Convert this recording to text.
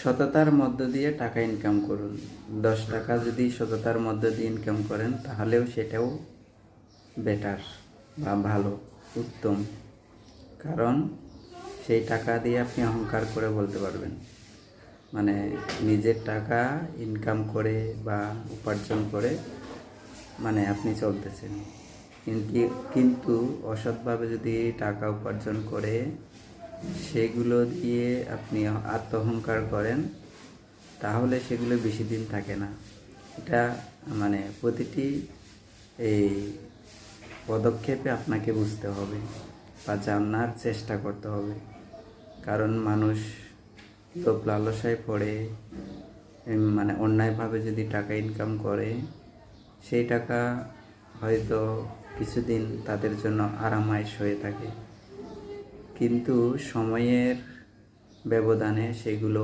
সততার মধ্য দিয়ে টাকা ইনকাম করুন। 10 টাকা যদি সততার মধ্য দিয়ে ইনকাম করেন তাহলেও সেটাও বেটার বা ভালো, উত্তম। কারণ সেই টাকা দিয়ে আপনি অহংকার করে বলতে পারবেন, মানে নিজের টাকা ইনকাম করে বা উপার্জন করে মানে আপনি চলতেছেন। কিন্তু অসৎভাবে যদি টাকা উপার্জন করে সেগুলো দিয়ে আপনি আত্মঅহংকার করেন তাহলে সেগুলো বেশি দিন থাকে না। এটা মানে প্রতিটি এই পদক্ষেপে আপনাকে বুঝতে হবে বা জানার চেষ্টা করতে হবে। কারণ মানুষ লোভ লালসায় পড়ে মানে অন্যায়ভাবে যদি টাকা ইনকাম করে সেই টাকা হয়তো কিছুদিন তাদের জন্য আরামায়েশ হয়ে থাকে, কিন্তু সময়ের ব্যবধানে সেগুলো